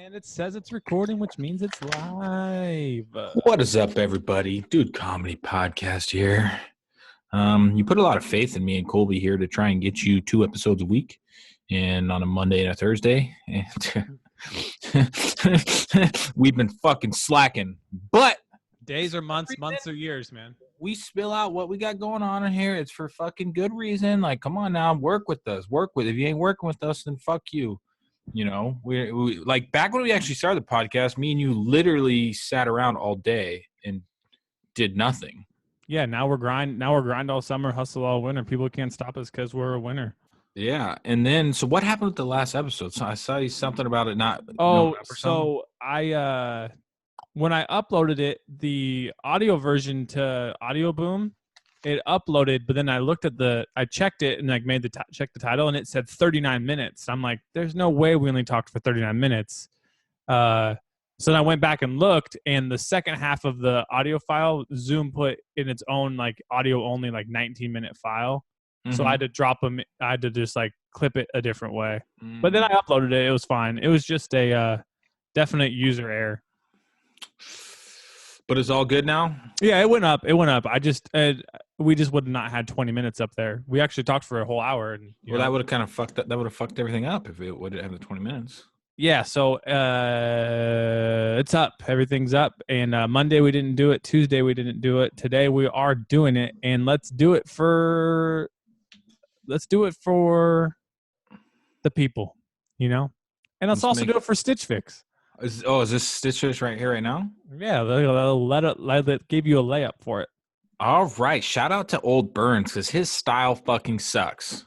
And it says it's recording, which means it's live. What is up, everybody? Dude Comedy Podcast here. You put a lot of faith in me and Colby here to try and get you 2 episodes a week, and on a Monday and a Thursday. And we've been fucking slacking, but days or months or years, man. We spill out what we got going on in here. It's for fucking good reason. Like, come on now, work with us. If you ain't working with us, then fuck you. You know, we like back when we actually started the podcast, me and you literally sat around all day and did nothing. Yeah, now we're grind all summer, hustle all winter. People can't stop us because we're a winner. Yeah, and then so what happened with the last episode? So I saw you something about it not. So I when I uploaded it, the audio version to Audio Boom, it uploaded, but then I checked it and like checked the title, and it said 39 minutes. I'm like, there's no way we only talked for 39 minutes. So then I went back and looked, and the second half of the audio file, Zoom put in its own like audio only like 19-minute file. Mm-hmm. So I had to drop them. I had to just like clip it a different way. Mm-hmm. But then I uploaded it. It was fine. It was just a definite user error. But it's all good now? Yeah, it went up. I just we just would not had 20 minutes up there. We actually talked for a whole hour. And that would have kind of fucked up. That would have fucked everything up if it would have the 20 minutes. Yeah, so it's up. Everything's up. And Monday we didn't do it. Tuesday we didn't do it. Today we are doing it. And let's do it for the people, you know? And let's also do it for Stitch Fix. Is this Stitch Fix right here right now? Yeah, they'll let it give you a layup for it. All right. Shout out to Old Burns because his style fucking sucks.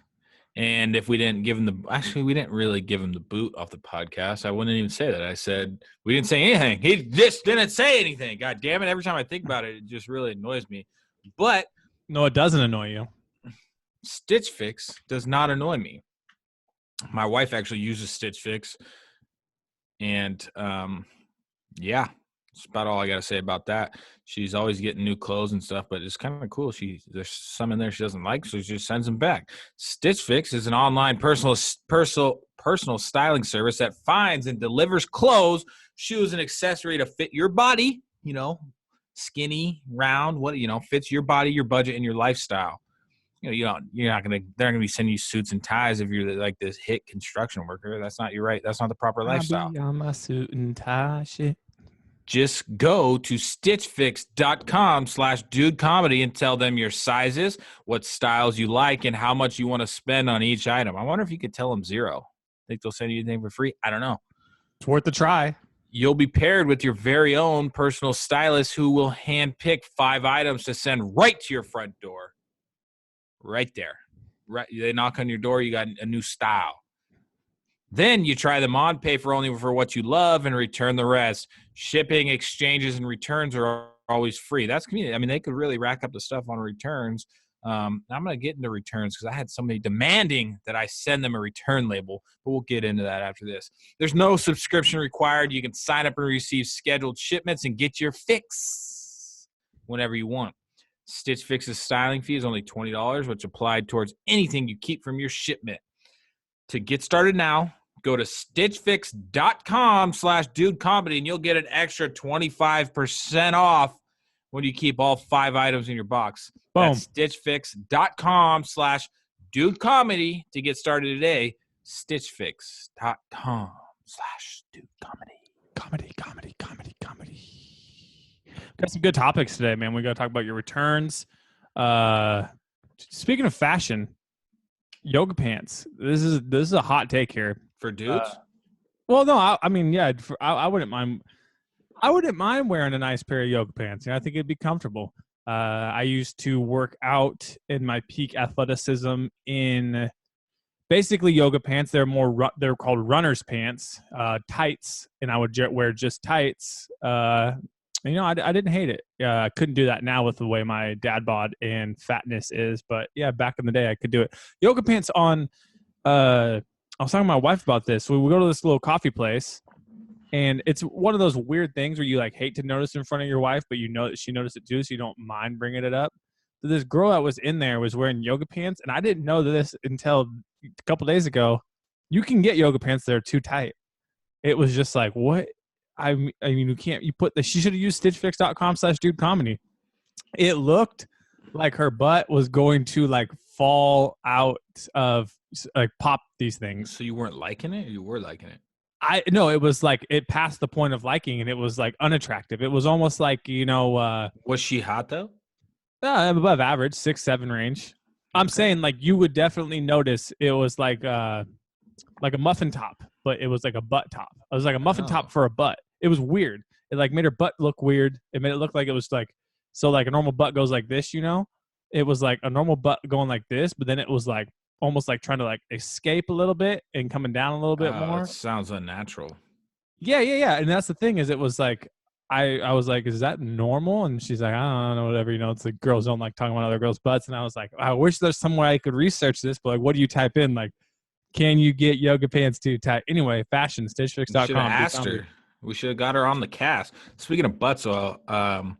And if we didn't give him we didn't really give him the boot off the podcast. I wouldn't even say that. I said we didn't say anything. He just didn't say anything. God damn it. Every time I think about it, it just really annoys me. But no, it doesn't annoy you. Stitch Fix does not annoy me. My wife actually uses Stitch Fix. And, yeah, that's about all I got to say about that. She's always getting new clothes and stuff, but it's kind of cool. There's some in there she doesn't like, so she just sends them back. Stitch Fix is an online personal styling service that finds and delivers clothes, shoes, and accessory to fit your body, you know, skinny, round, fits your body, your budget, and your lifestyle. They're not gonna be sending you suits and ties if you're like this hit construction worker. That's not That's not the proper lifestyle. I'll be on my suit and tie shit. Just go to stitchfix.com/dudecomedy and tell them your sizes, what styles you like, and how much you want to spend on each item. I wonder if you could tell them 0. Think they'll send you anything for free? I don't know. It's worth a try. You'll be paired with your very own personal stylist who will handpick 5 items to send right to your front door. Right there. Right, they knock on your door, you got a new style. Then you try them on, pay only for what you love, and return the rest. Shipping, exchanges, and returns are always free. That's convenient. I mean, they could really rack up the stuff on returns. I'm going to get into returns because I had somebody demanding that I send them a return label, but we'll get into that after this. There's no subscription required. You can sign up and receive scheduled shipments and get your fix whenever you want. Stitch Fix's styling fee is only $20, which applied towards anything you keep from your shipment. To get started now, go to stitchfix.com/dudecomedy and you'll get an extra 25% off when you keep all 5 items in your box. Boom. That's stitchfix.com/dudecomedy to get started today. stitchfix.com/dudecomedy. Comedy. Got some good topics today, man. We got to talk about your returns. Speaking of fashion, yoga pants. This is a hot take here for dudes. Well, no, I mean, yeah, I wouldn't mind. I wouldn't mind wearing a nice pair of yoga pants. I think it'd be comfortable. I used to work out in my peak athleticism in basically yoga pants. They're called runner's pants, tights, and I would wear just tights. I didn't hate it. I couldn't do that now with the way my dad bod and fatness is. But, yeah, back in the day, I could do it. Yoga pants on I was talking to my wife about this. We go to this little coffee place, and it's one of those weird things where you, like, hate to notice in front of your wife, but you know that she noticed it too, so you don't mind bringing it up. So this girl that was in there was wearing yoga pants, and I didn't know this until a couple days ago. You can get yoga pants that are too tight. it was just like, what? I mean, you can't, she should have used stitchfix.com/dude comedy. It looked like her butt was going to like fall out of like pop these things. So you weren't liking it, or you were liking it? No, it was like it passed the point of liking, and it was like unattractive. It was almost like Was she hot though? Above average, 6'7" range. I'm saying like you would definitely notice it was like a muffin top, but it was like a butt top. It was like a muffin top for a butt. It was weird. It like made her butt look weird. It made it look like it was like, so like a normal butt goes like this, It was like a normal butt going like this, but then it was like almost like trying to like escape a little bit and coming down a little bit more. That sounds unnatural. Yeah. And that's the thing is it was like, I was like, is that normal? And she's like, I don't know, whatever. It's like girls don't like talking about other girls' butts. And I was like, I wish there's some way I could research this, but like, what do you type in? Like, can you get yoga pants to type? Anyway, fashion, stitchfix.com. We should have asked her. We should have got her on the cast. Speaking of butts, one of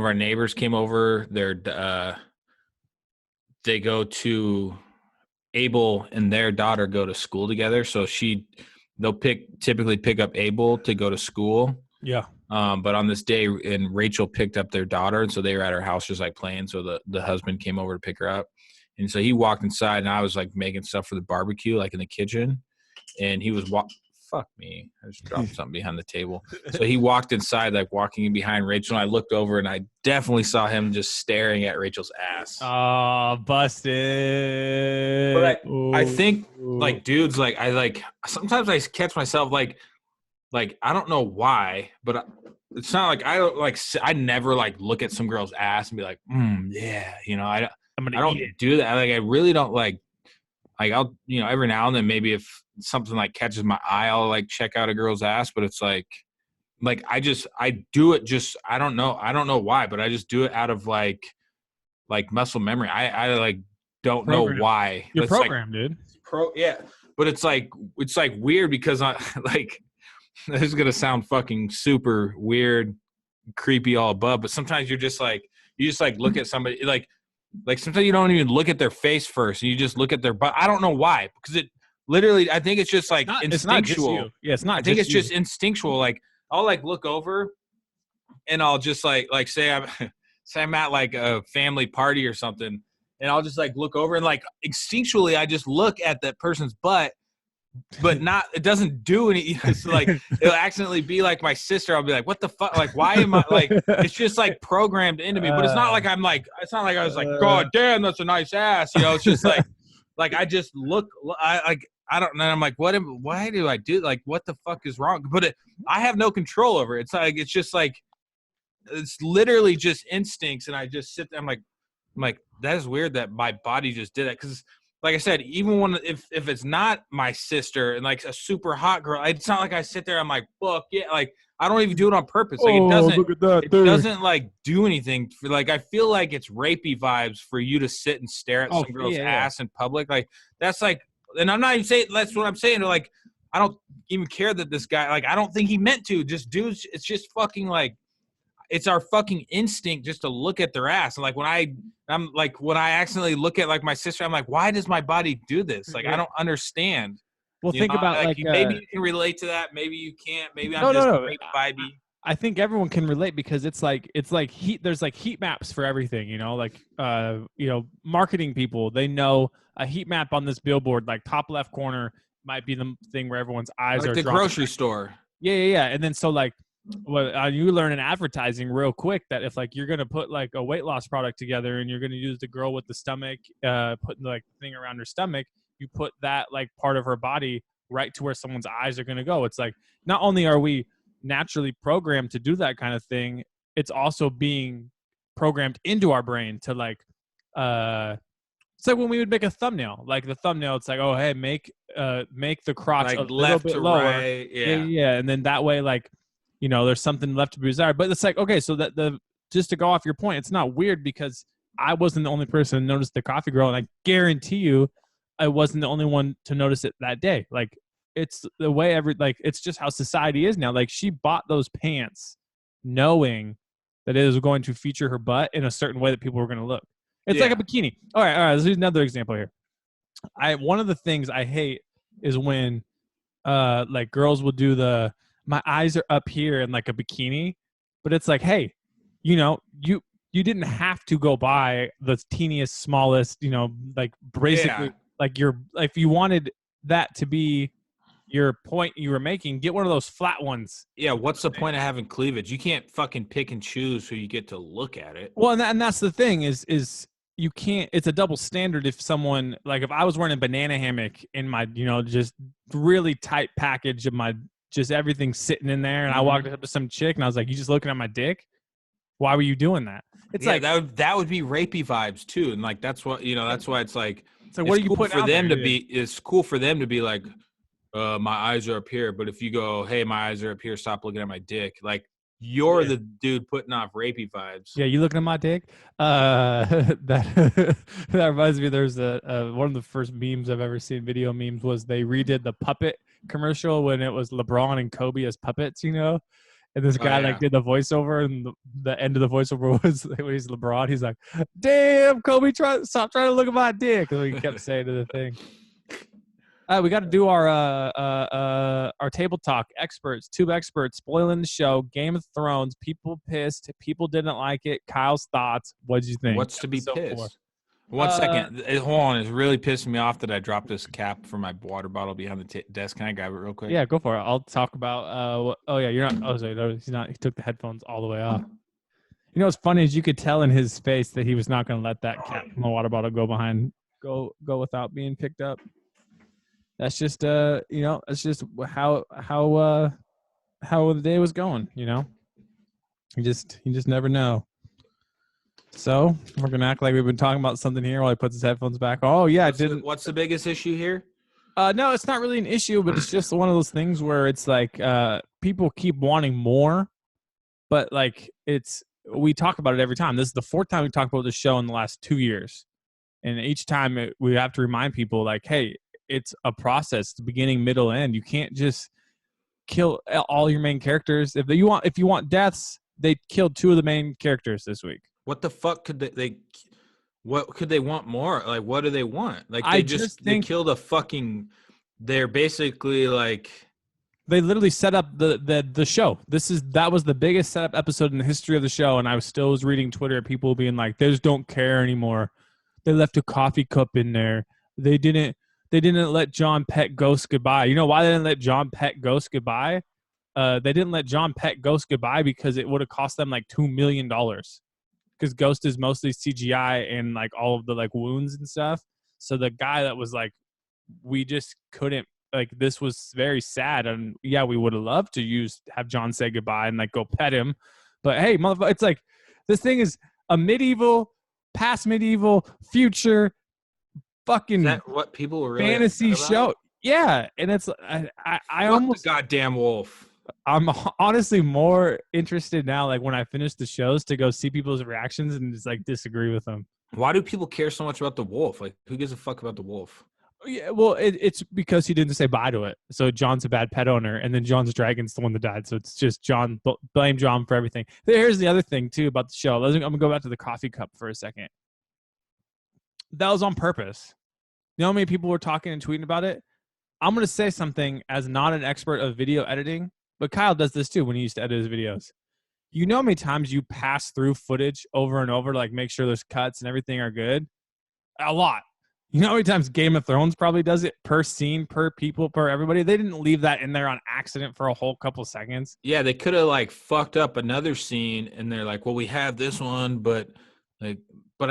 our neighbors came over. They go to Abel and their daughter go to school together. So they'll typically pick up Abel to go to school. Yeah. But on this day, and Rachel picked up their daughter, and so they were at her house just like playing. So the husband came over to pick her up, and so he walked inside, and I was like making stuff for the barbecue, like in the kitchen, and he was fuck me, I just dropped something behind the table. So he walked inside, like walking in behind Rachel, and I looked over, and I definitely saw him just staring at Rachel's ass. Oh, busted! But I think like dudes, like sometimes I catch myself like I don't know why, but it's not like I don't like I never like look at some girl's ass and be like, yeah, I don't do that. Like I really don't like I'll every now and then maybe if something like catches my eye, I'll like check out a girl's ass, but it's like I do it just I don't know why, but I just do it out of like muscle memory. I like don't know why. You're programmed, dude. Yeah, but it's like weird because I like. This is gonna sound fucking super weird, creepy all above, but sometimes you just look at somebody like sometimes you don't even look at their face first, and you just look at their butt. I don't know why, because it literally I think it's just like instinctual. It's not. I think it's just instinctual. Like I'll like look over, and I'll just like say I'm at like a family party or something, and I'll just like look over and like instinctually I just look at that person's butt. But it doesn't do anything. So like it'll accidentally be like my sister. I'll be like, what the fuck? Like, why am I like, it's just like programmed into me, but it's not like it's not like I was like, God damn, that's a nice ass. It's just like I just look, I don't know. I'm like, why do I do like, what the fuck is wrong? But I have no control over it. It's like, it's just like, it's literally just instincts. And I just sit there. I'm like, that is weird that my body just did that. Cause like I said, even when if it's not my sister and like a super hot girl, it's not like I sit there. I'm like, fuck yeah, like I don't even do it on purpose. Like it doesn't like do anything. Like I feel like it's rapey vibes for you to sit and stare at some girl's ass in public. Like that's like, and I'm not even saying that's what I'm saying. Like I don't even care that this guy. Like I don't think he meant to. Just dudes, it's just fucking like. It's our fucking instinct just to look at their ass. And like when I accidentally look at like my sister, I'm like, why does my body do this? Like, I don't understand. Well, think about like maybe you can relate to that. Maybe you can't. Maybe I'm just vibey. I think everyone can relate because it's like heat. There's like heat maps for everything, marketing people, they know a heat map on this billboard, like top left corner might be the thing where everyone's eyes like are the grocery store. Yeah. And then so like, you learn in advertising real quick that if like you're gonna put like a weight loss product together and you're gonna use the girl with the stomach, putting like the thing around her stomach, you put that like part of her body right to where someone's eyes are gonna go. It's like not only are we naturally programmed to do that kind of thing, it's also being programmed into our brain to like it's like when we would make a thumbnail. Like the thumbnail, it's like, oh hey, make the crotch like a little bit lower. Right. Yeah. And then that way, like, there's something left to be desired. But it's like, okay, so that just to go off your point, it's not weird because I wasn't the only person to notice the coffee girl, and I guarantee you I wasn't the only one to notice it that day. Like it's the way it's just how society is now. Like she bought those pants knowing that it was going to feature her butt in a certain way that people were going to look. It's like a bikini. All right. Let's use another example here. One of the things I hate is when like girls will do my eyes are up here in like a bikini, but it's like, hey, you know, you didn't have to go buy the teeniest, smallest, you know, like basically Yeah. like if you wanted that to be your point you were making, get one of those flat ones. Yeah, what's the point of having cleavage? You can't fucking pick and choose who you get to look at it. Well, and that's the thing is you can't. It's a double standard if someone like if I was wearing a banana hammock in my just really tight package of my just everything sitting in there, and I walked up to some chick and I was like, "You just looking at my dick? Why were you doing that?" It's like that would be rapey vibes too, and like that's what that's why it's like what are you cool putting for out them there? to be. It's cool for them to be like, my eyes are up here, but if you go, hey, my eyes are up here, stop looking at my dick, like you're the dude putting off rapey vibes. Yeah, you looking at my dick? That reminds me. There's one of the first memes I've ever seen. Video memes was they redid the puppet commercial when it was LeBron and Kobe as puppets, and this guy like did the voiceover, and the end of the voiceover was when he's LeBron. He's like, "Damn, Kobe, stop trying to look at my dick." And he kept saying to the thing. We got to do our table talk experts, tube experts, spoiling the show. Game of Thrones. People pissed. People didn't like it. Kyle's thoughts. What did you think? What's to be pissed? 1 second. Hold on. It's really pissing me off that I dropped this cap for my water bottle behind the desk. Can I grab it real quick? Yeah, go for it. I'll talk about. Oh yeah, you're not. Oh, sorry, no, he's not. He took the headphones all the way off. You know what's funny is you could tell in his face that he was not going to let that cap from the water bottle go without being picked up. That's just it's just how the day was going. You just never know. So we're gonna act like we've been talking about something here while he puts his headphones back. Oh yeah, What's the biggest issue here? No, it's not really an issue, but it's just one of those things where it's like people keep wanting more, but like we talk about it every time. This is the fourth time we talked about this show in the last 2 years, and each time we have to remind people like, hey, it's a process, the beginning, middle, end. You can't just kill all your main characters. If you want deaths, they killed 2 of the main characters this week. What the fuck could they what could they want more? Like, what do they want? Like, they killed a fucking. They're basically like. They literally set up the show. That was the biggest setup episode in the history of the show, and I still was reading Twitter, people being like, "They just don't care anymore. They left a coffee cup in there. They didn't let John Pett ghost goodbye." You know why they didn't let John Pett ghost goodbye? They didn't let John Pett ghost goodbye because it would have cost them like $2 million. Because Ghost is mostly CGI and like all of the like wounds and stuff. So the guy that was like, we just couldn't, like, this was very sad. And yeah, we would have loved to have John say goodbye and like go pet him. But hey, motherfucker, it's like, this thing is a past medieval, future fucking. Is that what people were really fantasy show? Yeah. And it's, I almost. The goddamn wolf. I'm honestly more interested now, like when I finish the shows, to go see people's reactions and just like disagree with them. Why do people care so much about the wolf? Like, who gives a fuck about the wolf? Yeah, well, it's because he didn't say bye to it. So John's a bad pet owner, and then John's dragon's the one that died. So it's just John. Blame John for everything. Here's the other thing too about the show. I'm gonna go back to the coffee cup for a second. That was on purpose. You know how many people were talking and tweeting about it? I'm gonna say something as not an expert of video editing. But Kyle does this too when he used to edit his videos. You know how many times you pass through footage over and over to like make sure there's cuts and everything are good? A lot. You know how many times Game of Thrones probably does it per scene, per people, per everybody? They didn't leave that in there on accident for a whole couple seconds. Yeah, they could have like fucked up another scene and they're like, well, we have this one, but I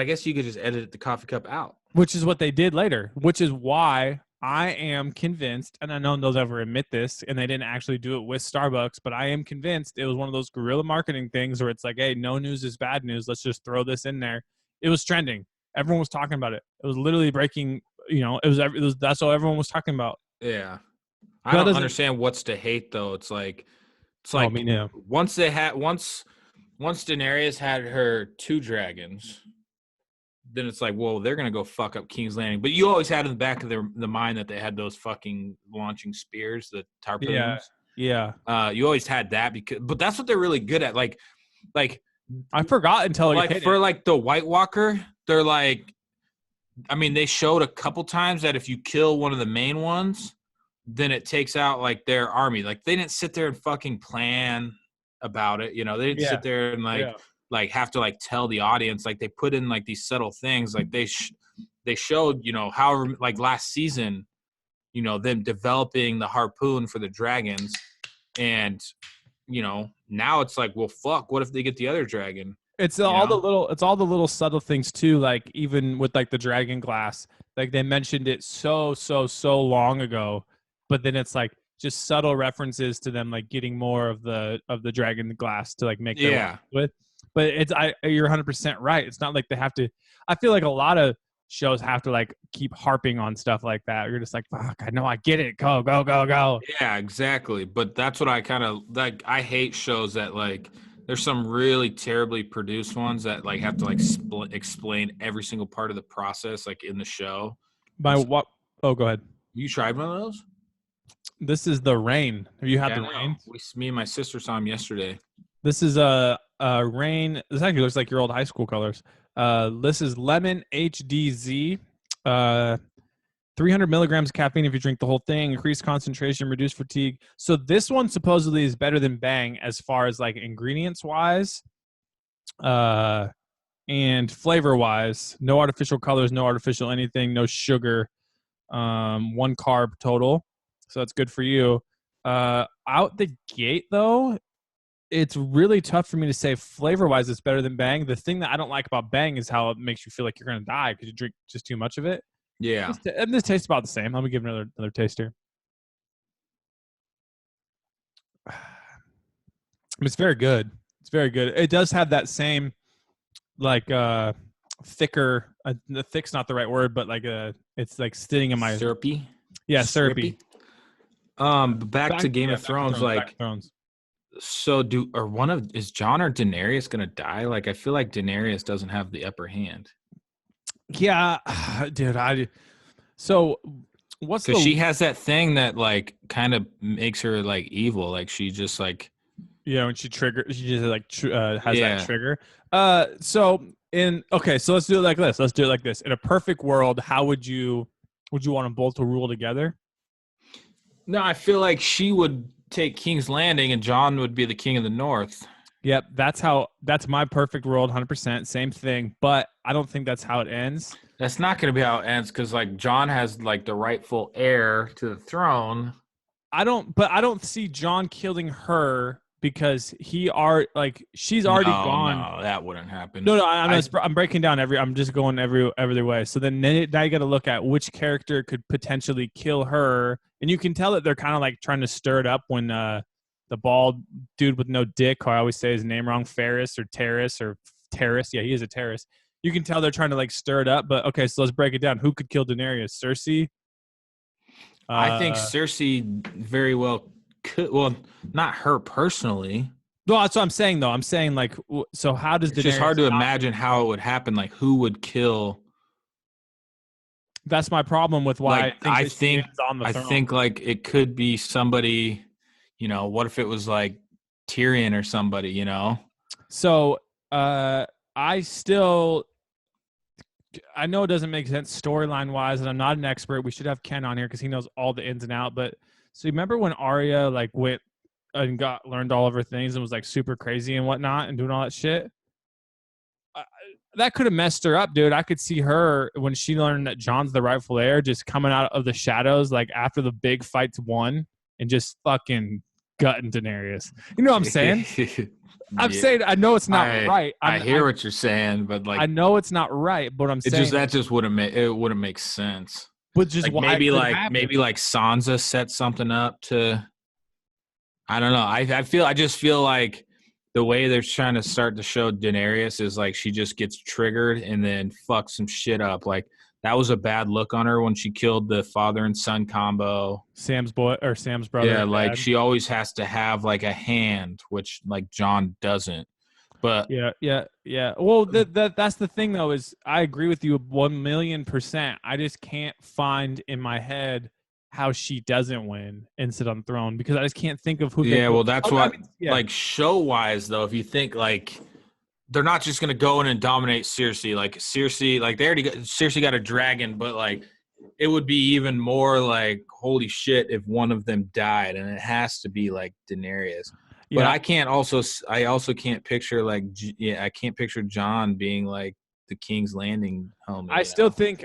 guess you could just edit the coffee cup out. Which is what they did later, which is why I am convinced, and I know they'll never admit this, and they didn't actually do it with Starbucks, but I am convinced it was one of those guerrilla marketing things where it's like, hey, no news is bad news. Let's just throw this in there. It was trending. Everyone was talking about it. It was literally breaking, that's all everyone was talking about. Yeah. I don't understand what's to hate, though. It's like me now. Once Daenerys had her 2 dragons, then it's like, well, they're gonna go fuck up King's Landing. But you always had in the back of the mind that they had those fucking launching spears, the tarpaulins. Yeah. You always had that but that's what they're really good at. Like I forgot until like for like the White Walker, they're like, I mean, they showed a couple times that if you kill one of the main ones, then it takes out like their army. Like they didn't sit there and fucking plan about it. You know, they didn't sit there and like have to like tell the audience. Like they put in like these subtle things. Like they showed, you know, however, like last season, you know, them developing the harpoon for the dragons, and you know, now it's like, well, fuck, what if they get the other dragon? It's all the little subtle things too. Like even with like the dragon glass, like they mentioned it so long ago, but then it's like just subtle references to them like getting more of the dragon glass to like make their with. But you're 100% right. It's not like they have to. I feel like a lot of shows have to like keep harping on stuff like that. You're just like, fuck, I know, I get it. Go. Yeah, exactly. But that's what I kind of like. I hate shows that like there's some really terribly produced ones that like have to like explain every single part of the process like in the show. What? Oh, go ahead. You tried one of those? This is the Rain. Have you had the Rain? Me and my sister saw him yesterday. This is a Rain. This actually looks like your old high school colors. This is lemon HDZ. 300 milligrams of caffeine if you drink the whole thing. Increased concentration, reduced fatigue. So this one supposedly is better than Bang as far as like ingredients wise, and flavor wise. No artificial colors, no artificial anything, no sugar. 1 carb total. So that's good for you. Out the gate though, it's really tough for me to say flavor-wise it's better than Bang. The thing that I don't like about Bang is how it makes you feel like you're going to die because you drink just too much of it. Yeah. This tastes about the same. Let me give another taste here. It's very good. It's very good. It does have that same, like, thicker. Thick's not the right word, but like it's like sitting in my syrupy. Yeah, syrupy. Back to Game of Thrones, like. So is Jon or Daenerys gonna die? Like I feel like Daenerys doesn't have the upper hand. Yeah, dude. So what's because she has that thing that like kind of makes her like evil. Like she just like when she triggers, she just like has that trigger. So let's do it like this. In a perfect world, how would you want them both to rule together? No, I feel like she would take King's Landing and Jon would be the king of the North. Yep, that's my perfect world, 100%, same thing, but I don't think that's how it ends. That's not going to be how it ends because like Jon has like the rightful heir to the throne. I don't see Jon killing her because she's already gone. No, that wouldn't happen. No, I'm breaking down I'm just going every way. So then now you got to look at which character could potentially kill her, and you can tell that they're kind of like trying to stir it up when the bald dude with no dick, I always say his name wrong, Ferris. Yeah, he is a Terrace. You can tell they're trying to like stir it up. But okay, so let's break it down. Who could kill Daenerys? Cersei. I think Cersei very well could. Well, not her personally. No, that's what I'm saying, though. I'm saying, like, so how does Daenerys... It's just hard to imagine how it would happen. Like, who would kill... That's my problem with why I think, like, it could be somebody, you know, what if it was, like, Tyrion or somebody, you know? So, I know it doesn't make sense storyline-wise, and I'm not an expert. We should have Ken on here because he knows all the ins and outs. But so you remember when Arya like went and learned all of her things and was like super crazy and whatnot and doing all that shit? That could have messed her up, dude. I could see her when she learned that Jon's the rightful heir, just coming out of the shadows like after the big fight's won and just fucking gutting Daenerys. You know what I'm saying? I'm saying I know it's not right. I hear what you're saying, but like I know it's not right, but I'm saying that just wouldn't make sense. But just like, maybe like Sansa set something up to. I don't know. I just feel like the way they're trying to start to show Daenerys is like she just gets triggered and then fucks some shit up. Like that was a bad look on her when she killed the father and son combo. Sam's brother. Yeah, like she always has to have like a hand, which like Jon doesn't. But yeah. Well, that's the thing though, is I agree with you 1,000,000%. I just can't find in my head how she doesn't win and sit on the throne because I just can't think of who. Yeah, well, that's like show wise though. If you think like. They're not just going to go in and dominate Cersei. Like Cersei, like Cersei got a dragon, but like it would be even more like, holy shit, if one of them died, and it has to be like Daenerys. But Yeah, I also can't picture like, I can't picture John being like the King's Landing helmet. I still think,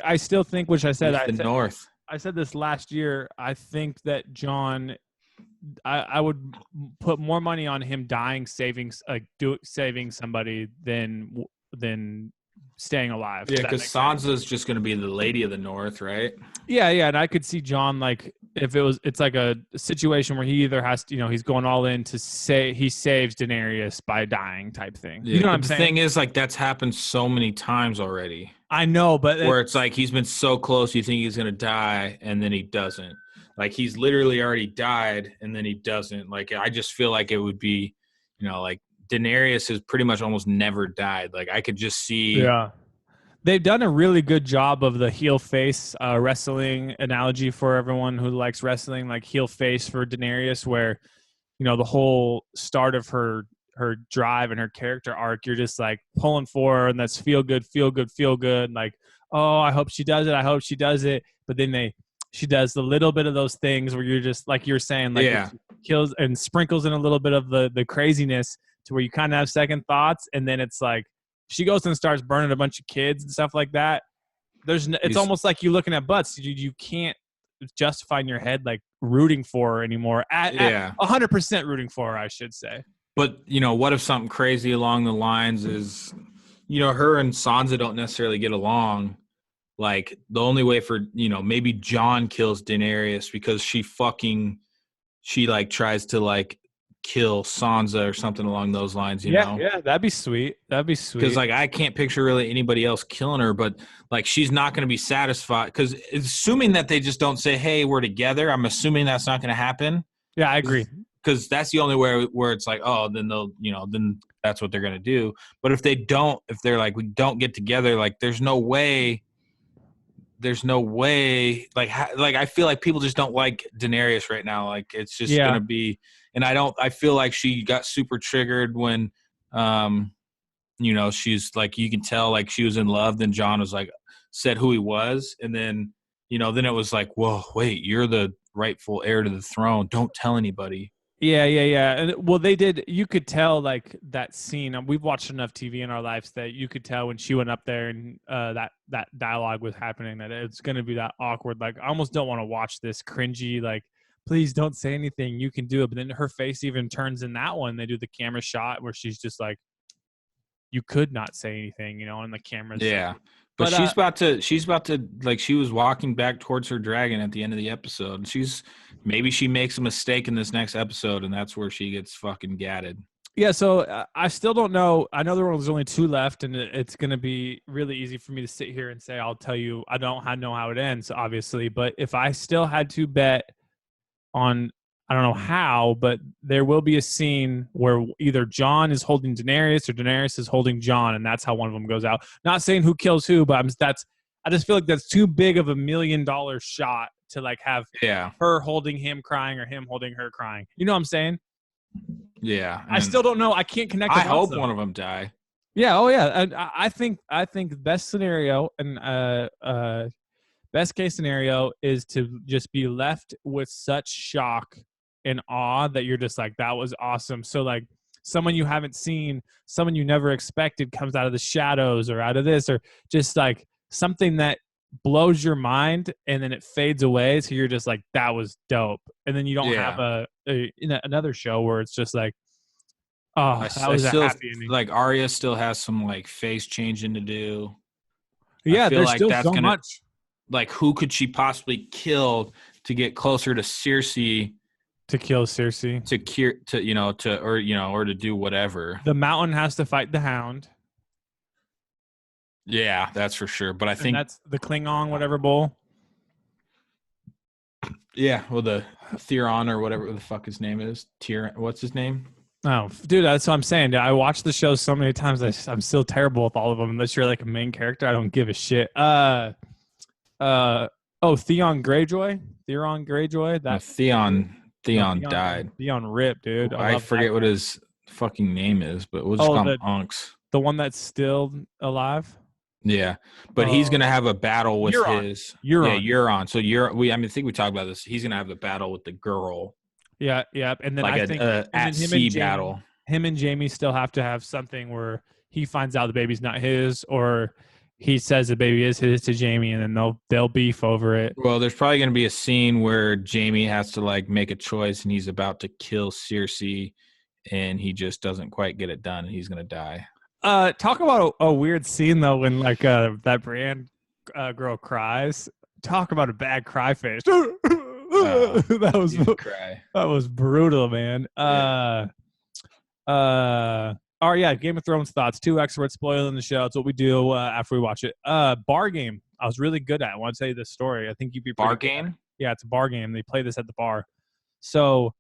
which He's the North. I said this last year. I think that John, I would put more money on him dying, saving somebody than staying alive. Yeah, if that because makes sense. Sansa's just going to be the Lady of the North, right? Yeah, and I could see John, like, if it's like a situation where he either has to, he's going all in to say he saves Daenerys by dying type thing. Yeah, You know what but I'm the saying? thing is, like, that's happened so many times already. I know, but Where it's like he's been so close, you think he's gonna die, and then he doesn't. Like he's literally already died, and then he doesn't. Like I just feel like it would be, like Daenerys has pretty much almost never died. Like I could just see. yeah. They've done a really good job of the heel face wrestling analogy for everyone who likes wrestling, like heel face for Daenerys, where the whole start of her drive and her character arc, you're just like pulling for her, and that's feel good, feel good, feel good. Like, oh, I hope she does it. I hope she does it. But then she does the little bit of those things where you're just like you're saying, like, Yeah. kills and sprinkles in a little bit of the craziness to where you kind of have second thoughts, and then it's like she goes and starts burning a bunch of kids and stuff like that. It's almost like you're looking at butts. You can't justify in your head like rooting for her anymore. At 100% rooting for her, I should say. But what if something crazy along the lines is, her and Sansa don't necessarily get along. Like the only way for maybe Jon kills Daenerys because she like tries to like kill Sansa or something along those lines. You know? Yeah, that'd be sweet. Because like I can't picture really anybody else killing her, but like she's not going to be satisfied. Because assuming that they just don't say, "Hey, we're together," I'm assuming that's not going to happen. Yeah, I agree. Because that's the only way where it's like, oh, then they'll, then that's what they're going to do. But if they're like, we don't get together, like there's no way. Like I feel like people just don't like Daenerys right now. Like it's just going to be. And I feel like she got super triggered when, she's like, you can tell like she was in love. Then Jon was like, said who he was. And then, then it was like, whoa, wait, you're the rightful heir to the throne. Don't tell anybody. Yeah. And well, they did. You could tell like that scene. We've watched enough TV in our lives that you could tell when she went up there and that dialogue was happening, that it's going to be that awkward. Like I almost don't want to watch this cringy, like, please don't say anything. You can do it. But then her face even turns in that one. They do the camera shot where she's just like, you could not say anything, and the camera's. Yeah. But she's about to, like, she was walking back towards her dragon at the end of the episode. Maybe she makes a mistake in this next episode, and that's where she gets fucking gatted. Yeah, so I still don't know. I know there's only 2 left, and it's going to be really easy for me to sit here and say, I'll tell you, I don't know how it ends, obviously. But if I still had to bet on, I don't know how, but there will be a scene where either Jon is holding Daenerys or Daenerys is holding Jon, and that's how one of them goes out. Not saying who kills who, but I just feel like that's too big of $1 million shot to like have her holding him crying or him holding her crying. You know what I'm saying? Yeah. I still don't know. I can't connect. I hope one of them die. Yeah. Oh yeah. And I think the best scenario and best case scenario is to just be left with such shock and awe that you're just like, that was awesome. So like someone you haven't seen, someone you never expected comes out of the shadows or out of this, or just like something that blows your mind and then it fades away. So you're just like, that was dope. And then you don't have another show where it's just like, oh, that was a happy ending. Like Arya still has some like face changing to do. Yeah, there's like still so much. Like, who could she possibly kill to get closer to Cersei? To kill Cersei. Or to do whatever. The Mountain has to fight the Hound. Yeah, that's for sure. But I think that's the Klingon whatever bull. Yeah, well, the Theron or whatever the fuck his name is. What's his name? Oh, dude, that's what I'm saying. I watched the show so many times. I'm still terrible with all of them. Unless you're like a main character, I don't give a shit. Theon Greyjoy. Theon Greyjoy. That Theon died. Theon Rip, dude. I forget what his fucking name is, but we'll just call him Unks. The one that's still alive. Yeah, but he's gonna have a battle with his Euron. Euron. So I think we talked about this. He's gonna have the battle with the girl, Yeah, yeah. And then like I think a and at then sea battle. him and Jamie still have to have something where he finds out the baby's not his, or he says the baby is his to Jamie, and then they'll beef over it. Well, there's probably gonna be a scene where Jamie has to like make a choice, and he's about to kill Cersei, and he just doesn't quite get it done, and he's gonna die. Talk about a weird scene though when like that Brienne girl cries. Talk about a bad cry face. That was brutal, man. Oh yeah, Game of Thrones thoughts. 2 experts spoiling the show. It's what we do after we watch it. Bar game. I was really good at. I want to tell you this story. I think you'd be bar game. Yeah, it's a bar game. They play this at the bar. So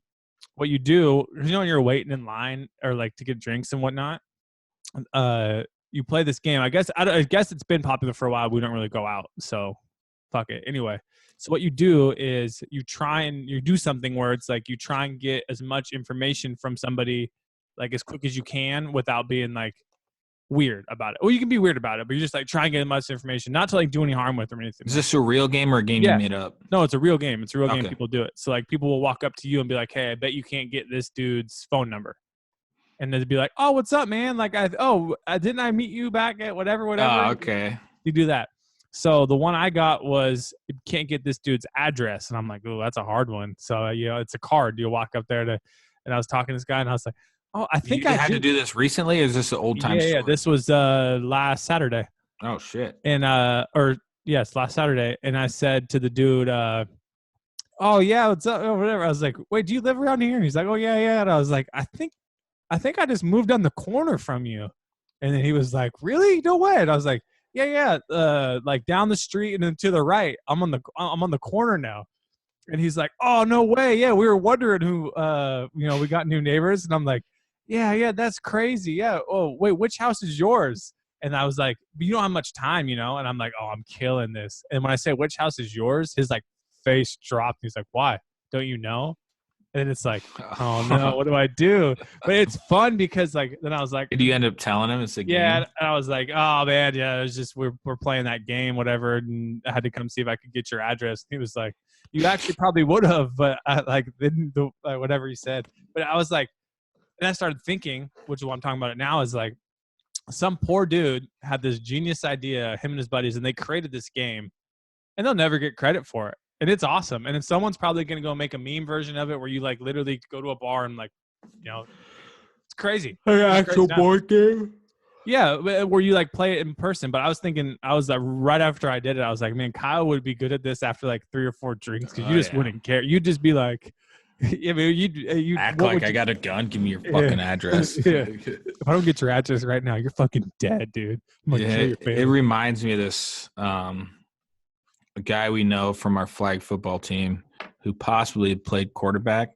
what you do, you know, when you're waiting in line or like to get drinks and whatnot, you play this game. I guess it's been popular for a while. We don't really go out, so fuck it. Anyway, so what you do is you do something where it's like you try and get as much information from somebody like as quick as you can without being like weird about it. Well, you can be weird about it, but you just like try and get as much information, not to like do any harm with them or anything. Is this a real game or a game you made up? No, it's a real game. It's a real game. People do it. So like people will walk up to you and be like, "Hey, I bet you can't get this dude's phone number." And they'd be like, "Oh, what's up, man? Like, didn't I meet you back at whatever?" Oh, okay. You do that. So the one I got was, you can't get this dude's address. And I'm like, oh, that's a hard one. So, it's a card. You walk up there and I was talking to this guy and I was like, oh, I think I had to do this recently. Or is this an old time story? Yeah, this was last Saturday. Oh, shit. And, last Saturday. And I said to the dude, oh, yeah, what's up? Or whatever. I was like, wait, do you live around here? And he's like, oh, yeah, yeah. And I was like, I think I just moved down the corner from you. And then he was like, really? No way. And I was like, yeah. Like down the street and then to the right. I'm on the corner now. And he's like, oh, no way. Yeah, we were wondering who, we got new neighbors. And I'm like, yeah, that's crazy. Yeah. Oh, wait, which house is yours? And I was like, but you don't have much time, And I'm like, oh, I'm killing this. And when I say, which house is yours? His like face dropped. He's like, why? Don't you know? And it's like, oh no, what do I do? But it's fun because like then I was like, did you end up telling him it's a game? Yeah, and I was like, oh man, yeah, it was just we're playing that game, whatever, and I had to come see if I could get your address. He was like, you actually probably would have, but I like didn't do whatever he said. But I was like, and I started thinking, which is what I'm talking about it now, is like some poor dude had this genius idea, him and his buddies, and they created this game, and they'll never get credit for it. And it's awesome. And then someone's probably going to go make a meme version of it where you like literally go to a bar and like, it's crazy. An actual board game? Yeah, where you like play it in person. But I was thinking, right after I did it, I was like, man, Kyle would be good at this after like 3 or 4 drinks because you just wouldn't care. You'd just be like, I mean, you act like I got a gun. Give me your fucking address. Yeah. If I don't get your address right now, you're fucking dead, dude. I'm gonna kill your family. It reminds me of this. A guy we know from our flag football team who possibly played quarterback.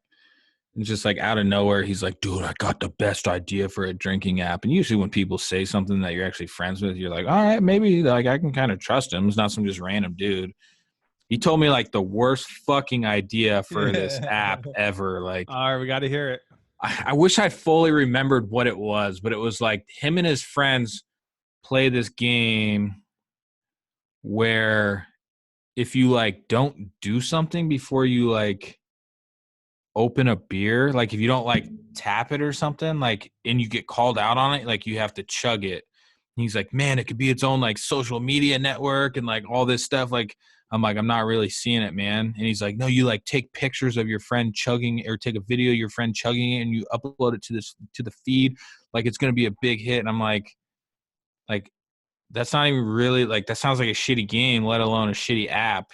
And just like out of nowhere, he's like, dude, I got the best idea for a drinking app. And usually when people say something that you're actually friends with, you're like, all right, maybe like I can kind of trust him. It's not some just random dude. He told me like the worst fucking idea for this app ever. Like, all right, we got to hear it. I wish I fully remembered what it was, but it was like him and his friends play this game where if you like don't do something before you like open a beer, like if you don't like tap it or something, like, and you get called out on it, like you have to chug it. And he's like, man, it could be its own like social media network and like all this stuff. Like, I'm like, I'm not really seeing it, man. And he's like, no, you like take pictures of your friend chugging or take a video of your friend chugging it and you upload it to the feed. Like it's going to be a big hit. And I'm like, that's not even really like, that sounds like a shitty game, let alone a shitty app,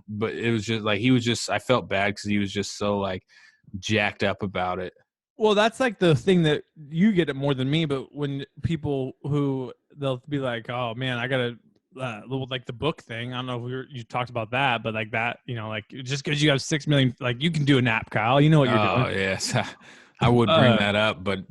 but it was just like, I felt bad because he was just so like jacked up about it. Well, that's like the thing that you get it more than me. But when people who they'll be like, oh man, I got to like the book thing. I don't know if you talked about that, but like that, like just because you have 6 million, like you can do an app, Kyle, you know what you're doing. Oh yes. I would bring that up, but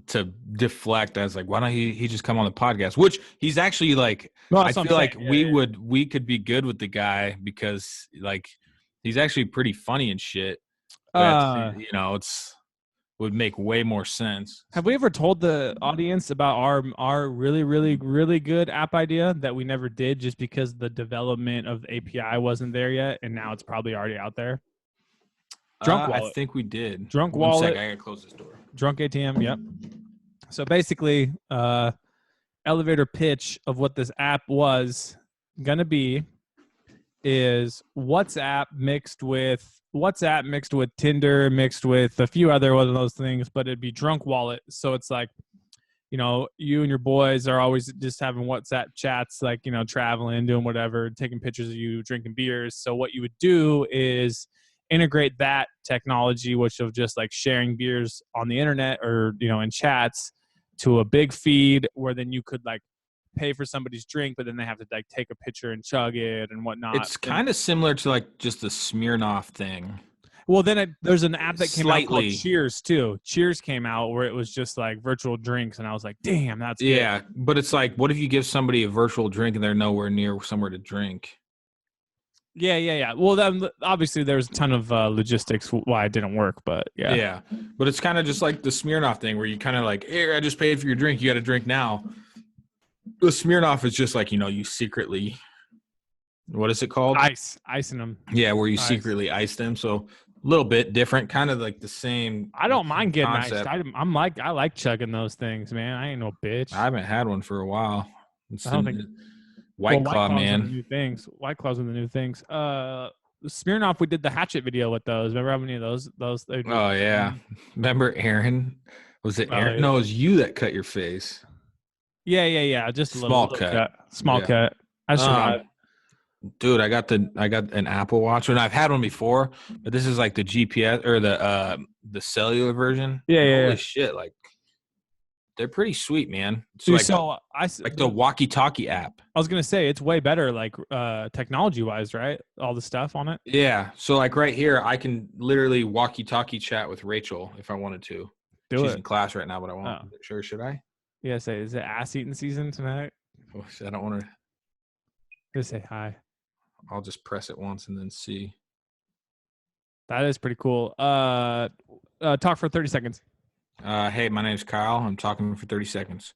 to deflect, I was like, why don't he just come on the podcast? Which he's actually like, I feel like we could be good with the guy because like he's actually pretty funny and shit. But, it's would make way more sense. Have we ever told the audience about our really, really, really good app idea that we never did just because the development of the API wasn't there yet, and now it's probably already out there? Drunk I Wallet. think we did. Drunk One Wallet. sec, I gotta close this door. Drunk ATM, yep. So basically, elevator pitch of what this app was gonna be is WhatsApp mixed with Tinder, mixed with a few other one of those things, but it'd be Drunk Wallet. So it's like, you know, you and your boys are always just having WhatsApp chats, like, you know, traveling, doing whatever, taking pictures of you drinking beers. So what you would do is integrate that technology, which of just like sharing beers on the internet or, you know, in chats, to a big feed where then you could like pay for somebody's drink, but then they have to like take a picture and chug it and whatnot. It's kind of similar to like just the Smirnoff thing. Well, then there's an app that came out called Slightly. Cheers too. Cheers came out where it was just like virtual drinks, and I was like, damn, that's good. Yeah, but it's like, what if you give somebody a virtual drink and they're nowhere near somewhere to drink? Yeah. Well, then obviously there's a ton of logistics why it didn't work, but yeah. Yeah, but it's kind of just like the Smirnoff thing where you kind of like, here, I just paid for your drink. You got to drink now. The Smirnoff is just like, you know, you secretly, what is it called? Icing them. Yeah, where you secretly ice them. So a little bit different, kind of like the same. I don't mind getting concept. iced. I like chugging those things, man. I ain't no bitch. I haven't had one for a while. I don't think White Claw, man. Are the new things. White Claws are the new things. Smirnoff, we did the Hatchet video with those. Remember how many of those? Oh yeah, remember Aaron? Was it Aaron? Yeah. No, it was you that cut your face. Yeah. Just a Small little cut. cut. I survived. Dude, I got an Apple Watch, and I've had one before, but this is like the GPS or the cellular version. Yeah. Holy shit! Like, they're pretty sweet, man. It's Dude, like the walkie-talkie app. I was gonna say it's way better, like technology-wise, right? All the stuff on it. Yeah. So like right here, I can literally walkie-talkie chat with Rachel if I wanted to. She's in class right now, but I won't. Oh. Sure, should I? Yeah. Say, is it ass eating season tonight? I don't want to. Just say hi. I'll just press it once and then see. That is pretty cool. Talk for 30 seconds. Hey, my name's Kyle. I'm talking for 30 seconds.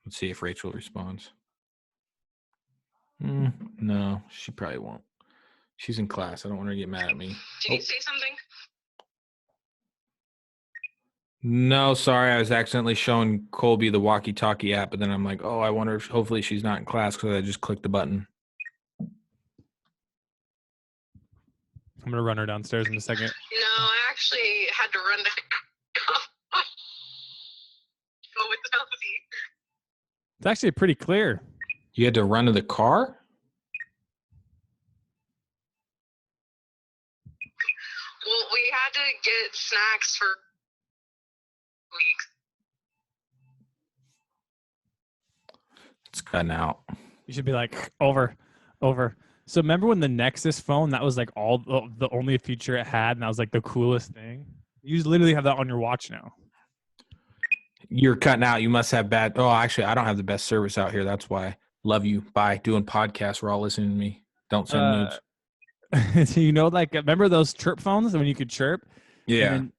Let's see if Rachel responds. No, she probably won't. She's in class. I don't want her to get mad at me. Did you say something? No, sorry. I was accidentally showing Colby the walkie-talkie app, but then I'm like, oh, I wonder if hopefully she's not in class because I just clicked the button. I'm gonna run her downstairs in a second. No, I actually had to run to go with Chelsea. It's actually pretty clear. You had to run to the car? Well, we had to get snacks for weeks. It's cutting out. You should be like, over. So remember when the Nexus phone, that was like all the only feature it had, and that was like the coolest thing? You literally have that on your watch now. You're cutting out. You must have bad. Oh, actually, I don't have the best service out here. That's why. Love you. Bye. Doing podcasts. We're all listening to me. Don't send nudes. You know, like, remember those chirp phones when you could chirp? Yeah. And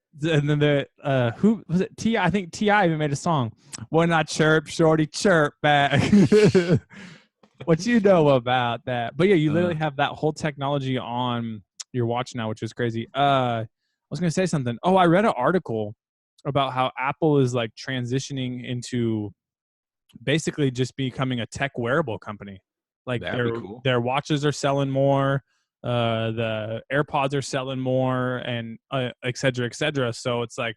then the who was it? T.I. I think T.I. even made a song. When I chirp, shorty, chirp back. What you know about that? But yeah, you literally have that whole technology on your watch now, which is crazy. I was gonna say something. Oh, I read an article about how Apple is like transitioning into basically just becoming a tech wearable company. Like their watches are selling more, the AirPods are selling more, and et cetera, et cetera. So it's like,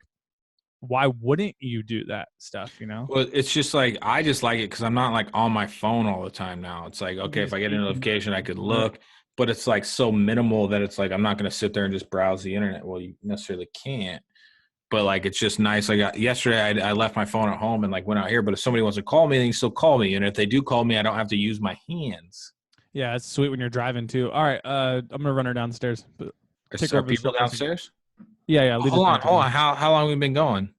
why wouldn't you do that stuff, you know? Well, it's just like, I just like it because I'm not like on my phone all the time now. It's like, okay, if I get a notification, I could look, but it's like so minimal that it's like, I'm not going to sit there and just browse the internet. Well, you necessarily can't, but like, it's just nice. Like yesterday I left my phone at home and like went out here, but if somebody wants to call me, they can still call me. And if they do call me, I don't have to use my hands. Yeah, it's sweet when you're driving too. All right, I'm going to run her downstairs. Are people downstairs? Yeah. Hold on. How long have we been going?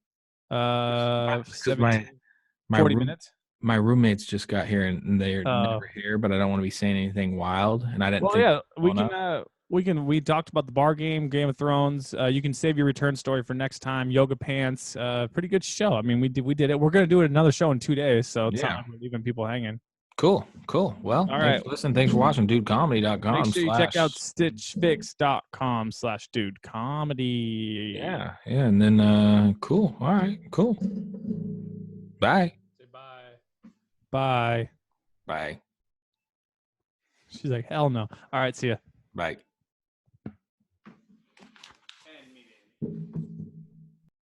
40 minutes. My roommates just got here and they're never here, but I don't want to be saying anything wild. And I didn't. Well, yeah, we can. we talked about the bar game, Game of Thrones. You can save your return story for next time. Yoga pants, pretty good show. I mean, we did it. We're gonna do another show in 2 days, so it's not like we're leaving people hanging. Cool. Well, All thanks for listening. Thanks for watching. DudeComedy.com. Make sure you check out stitchfix.com/dudecomedy. Yeah. And then cool. All right. Cool. Bye. Say bye. Bye. Bye. She's like, hell no. All right, see ya. Bye.